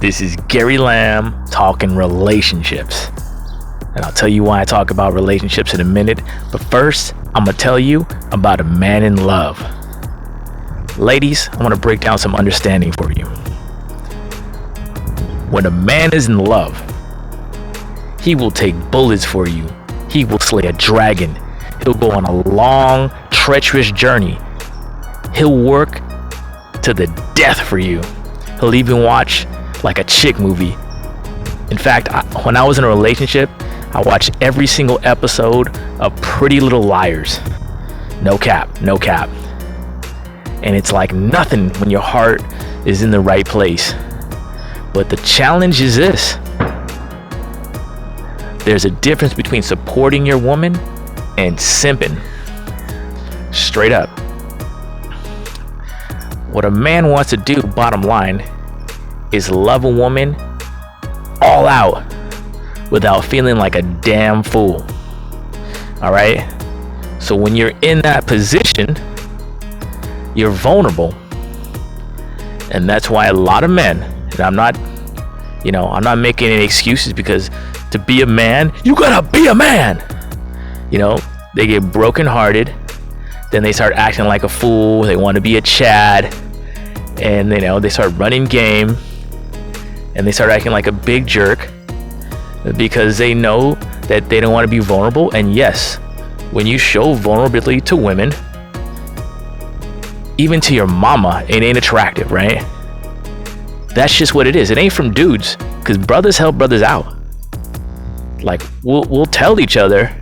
This is Gary Lamb talking relationships. And I'll tell you why I talk about relationships in a minute. But first, I'm going to tell you about a man in love. Ladies, I want to break down some understanding for you. When a man is in love, he will take bullets for you. He will slay a dragon. He'll go on a long, treacherous journey. He'll work to the death for you. He'll even watch like a chick movie. In fact, when I was in a relationship, I watched every single episode of Pretty Little Liars. No cap. And it's like nothing when your heart is in the right place. But the challenge is this. There's a difference between supporting your woman and simping. Straight up. What a man wants to do, bottom line, is love a woman all out without feeling like a damn fool. All right? So when you're in that position, you're vulnerable. And that's why a lot of men, and I'm not making any excuses, because to be a man, you gotta be a man. They get brokenhearted, then they start acting like a fool. They want to be a Chad, and they start running game, and they start acting like a big jerk because they know that they don't want to be vulnerable. And yes, when you show vulnerability to women, even to your mama, it ain't attractive, right? That's just what it is. It ain't from dudes, because brothers help brothers out. Like we'll tell each other,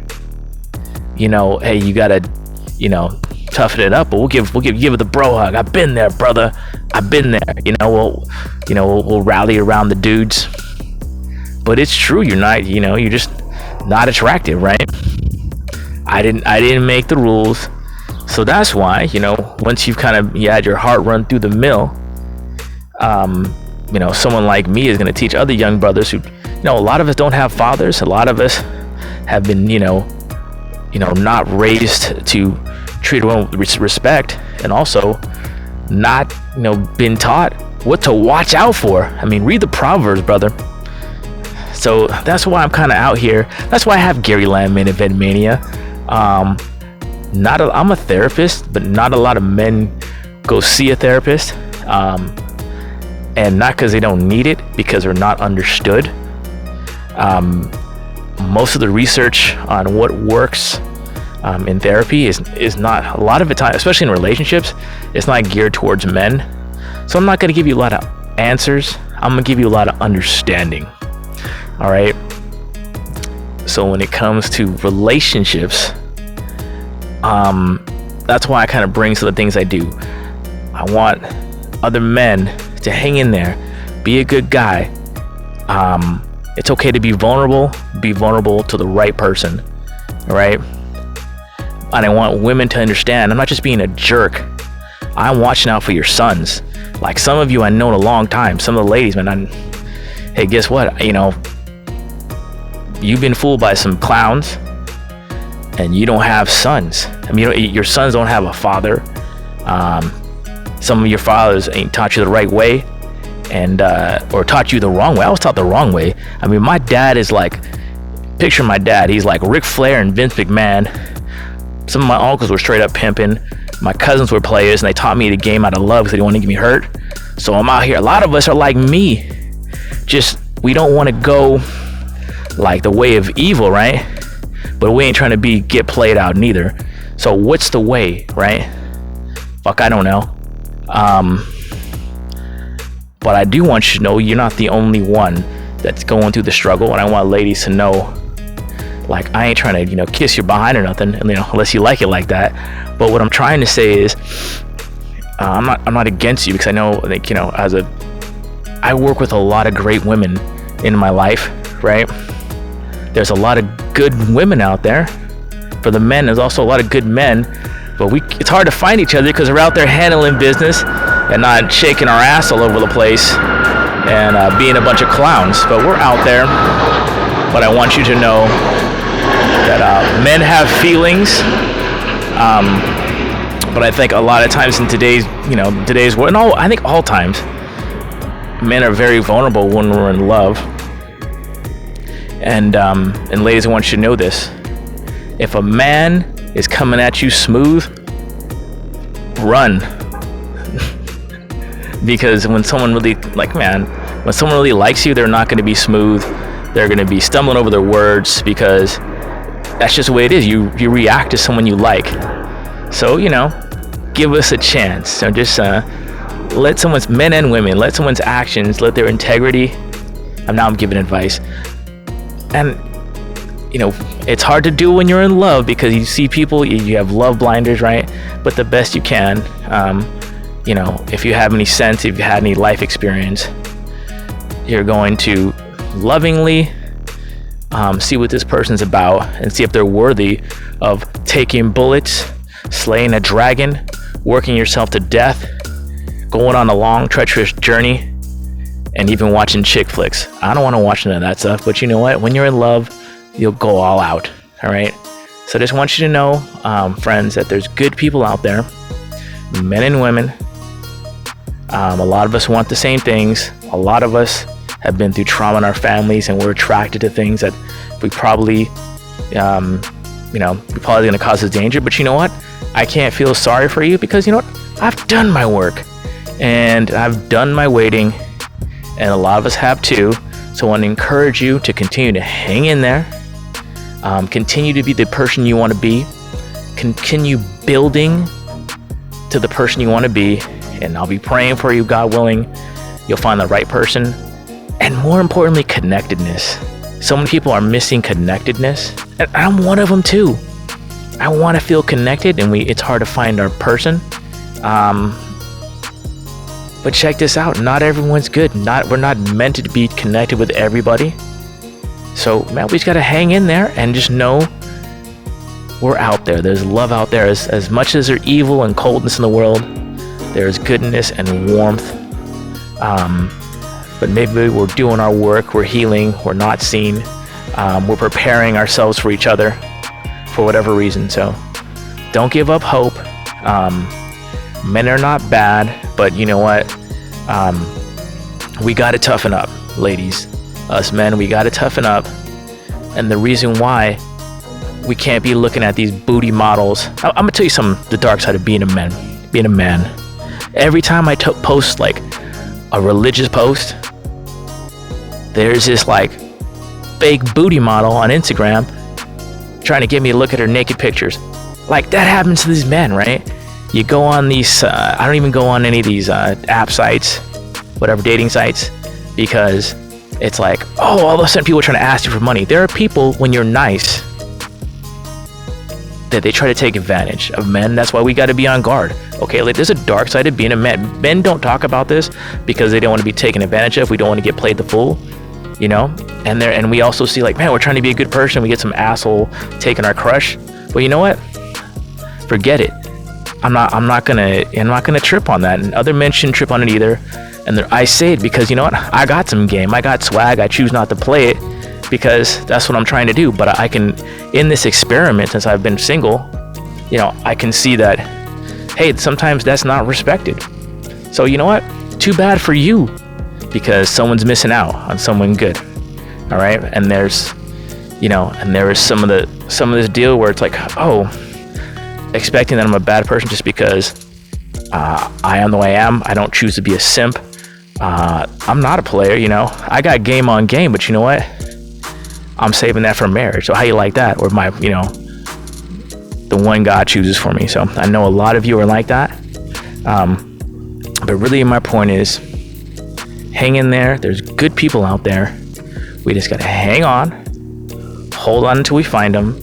hey, you gotta, toughen it up. But we'll give it the bro hug. I've been there, brother. I've been there. We'll rally around the dudes. But it's true. You're not. You're just not attractive, right? I didn't make the rules, so that's why. Once you've kind of had your heart run through the mill, someone like me is going to teach other young brothers who, a lot of us don't have fathers. A lot of us have been, not raised to treat women with respect, and also not, been taught what to watch out for. I mean, read the Proverbs, brother. So that's why I'm kind of out here. That's why I have Gary Lamb in Event Mania. I'm a therapist, but not a lot of men go see a therapist. And not because they don't need it, because they're not understood. Most of the research on what works in therapy is not, a lot of the time, especially in relationships, it's not geared towards men. So I'm not going to give you a lot of answers. I'm going to give you a lot of understanding. All right. So when it comes to relationships, that's why I kind of bring some of the things I do. I want other men to hang in there, be a good guy. It's okay to be vulnerable to the right person. All right. And I want women to understand, I'm not just being a jerk. I'm watching out for your sons. Like some of you I know in a long time, some of the ladies, man, hey, guess what? You've been fooled by some clowns, and you don't have sons. I mean, your sons don't have a father. Some of your fathers ain't taught you the right way, and or taught you the wrong way. I was taught the wrong way. I mean, my dad is like, picture my dad. He's like Ric Flair and Vince McMahon. Some of my uncles were straight up pimping. My cousins were players, and they taught me the game out of love because they didn't want to get me hurt. So I'm out here. A lot of us are like me. Just, we don't want to go like the way of evil, right? But we ain't trying to get played out neither. So what's the way, right? Fuck, I don't know. But I do want you to know you're not the only one that's going through the struggle. And I want ladies to know, like, I ain't trying to, kiss your behind or nothing, unless you like it like that. But what I'm trying to say is, I'm not against you, because I know, like, I work with a lot of great women in my life, right? There's a lot of good women out there. For the men, there's also a lot of good men, but it's hard to find each other because we're out there handling business and not shaking our ass all over the place and being a bunch of clowns. But we're out there. But I want you to know that men have feelings. But I think a lot of times in today's world, and I think all times, men are very vulnerable when we're in love. And ladies, I want you to know this. If a man is coming at you smooth, run. Because when someone really likes you, they're not going to be smooth. They're going to be stumbling over their words, because that's just the way it is. You react to someone you like. So, give us a chance. So just let someone's, men and women, let someone's actions, let their integrity. I'm giving advice. And it's hard to do when you're in love, because you see people, you have love blinders, right? But the best you can, if you have any sense, if you had any life experience, you're going to lovingly see what this person's about, and see if they're worthy of taking bullets, slaying a dragon, working yourself to death, going on a long, treacherous journey, and even watching chick flicks. I don't want to watch none of that stuff, but you know what? When you're in love, you'll go all out. All right. So I just want you to know, friends, that there's good people out there, men and women. A lot of us want the same things. A lot of us have been through trauma in our families, and we're attracted to things that we probably, going to cause us danger. But you know what? I can't feel sorry for you, because you know what? I've done my work, and I've done my waiting, and a lot of us have too. So I want to encourage you to continue to hang in there. Continue to be the person you want to be. Continue building to the person you want to be. And I'll be praying for you, God willing. You'll find the right person. And more importantly, connectedness. So many people are missing connectedness. And I'm one of them too. I want to feel connected, and it's hard to find our person. But check this out. Not everyone's good. We're not meant to be connected with everybody. So, man, we just got to hang in there and just know we're out there. There's love out there. As much as there's evil and coldness in the world, there's goodness and warmth. But maybe we're doing our work. We're healing. We're not seen. We're preparing ourselves for each other for whatever reason. So don't give up hope. Men are not bad, but you know what? We got to toughen up, ladies. Us men, we got to toughen up. And the reason why we can't be looking at these booty models. I'm going to tell you the dark side of being a man. Every time I post like a religious post, there's this like fake booty model on Instagram trying to get me to look at her naked pictures. Like, that happens to these men, right? You go on these, I don't even go on any of these app sites, whatever, dating sites, because it's like, oh, all of a sudden people are trying to ask you for money. There are people, when you're nice, that they try to take advantage of men. That's why we got to be on guard. Okay, like, there's a dark side of being a man. Men don't talk about this because they don't want to be taken advantage of. We don't want to get played the fool, and we also see like, man, we're trying to be a good person. We get some asshole taking our crush. Well, you know what? Forget it. I'm not gonna trip on that, and other men shouldn't trip on it either. And I say it because, you know what? I got some game. I got swag. I choose not to play it because that's what I'm trying to do. But I can, in this experiment, since I've been single, I can see that, hey, sometimes that's not respected. So you know what? Too bad for you, because someone's missing out on someone good. All right. And there is some of this deal where it's like, oh, expecting that I'm a bad person just because I am the way I am. I don't choose to be a simp. I'm not a player, I got game on game, but you know what? I'm saving that for marriage. So how you like that? Or the one God chooses for me. So I know a lot of you are like that. But really my point is, hang in there. There's good people out there. We just got to hang on, hold on until we find them.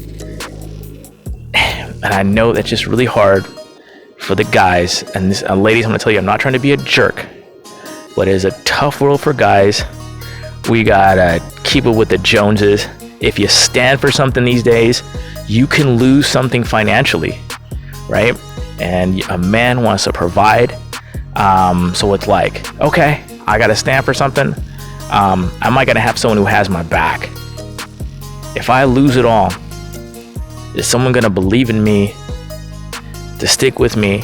And I know that's just really hard for the guys. And ladies, I'm going to tell you, I'm not trying to be a jerk, but it is a tough world for guys. We got to keep it with the Joneses. If you stand for something these days, you can lose something financially, right? And a man wants to provide. So it's like, okay, I got to stand for something. Am I going to have someone who has my back? If I lose it all, is someone going to believe in me to stick with me,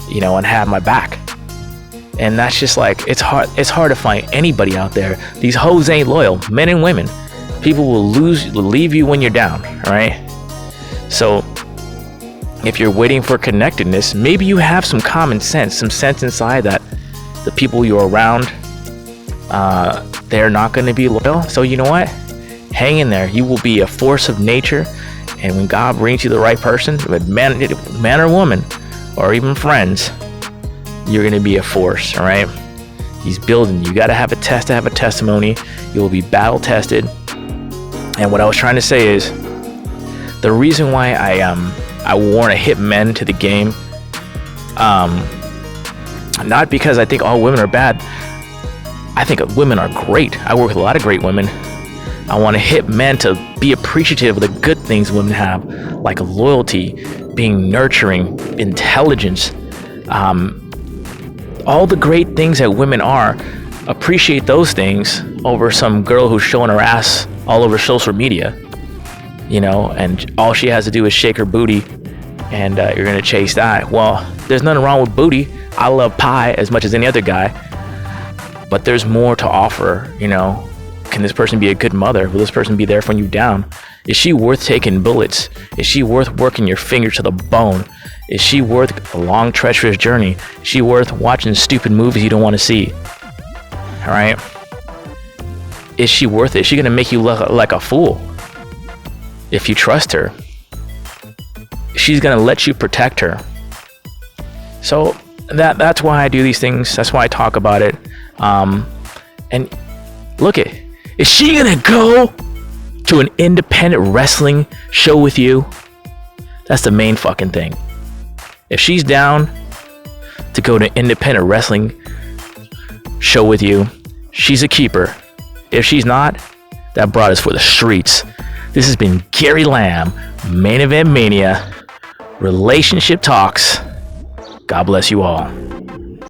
and have my back? And that's just like, it's hard to find anybody out there. These hoes ain't loyal, men and women. People will leave you when you're down. All right. So if you're waiting for connectedness, maybe you have some common sense, some sense inside that the people you're around, they're not going to be loyal. So you know what? Hang in there. You will be a force of nature. And when God brings you the right person, man or woman, or even friends, you're going to be a force. All right. He's building. You got to have a test to have a testimony. You will be battle tested. And what I was trying to say is, the reason why I want to hit men to the game, not because I think all women are bad. I think women are great. I work with a lot of great women. I want to hit men to be appreciative of the good things women have, like loyalty, being nurturing, intelligence, all the great things that women are. Appreciate those things over some girl who's showing her ass all over social media, you know, and all she has to do is shake her booty, and you're gonna chase that. Well, there's nothing wrong with booty. I love pie as much as any other guy, but there's more to offer. You know, can this person be a good mother? Will this person be there when you're down? Is she worth taking bullets? Is she worth working your finger to the bone? Is she worth a long, treacherous journey? Is she worth watching stupid movies you don't want to see? All right. Is she worth it? Is she gonna make you look like a fool? If you trust her, she's gonna let you protect her. So that's why I do these things. That's why I talk about it. And look is she gonna go to an independent wrestling show with you? That's the main fucking thing. If she's down to go to an independent wrestling show with you, she's a keeper. If she's not, that broad is for the streets. This has been Gary Lamb, Main Event Mania, Relationship Talks. God bless you all.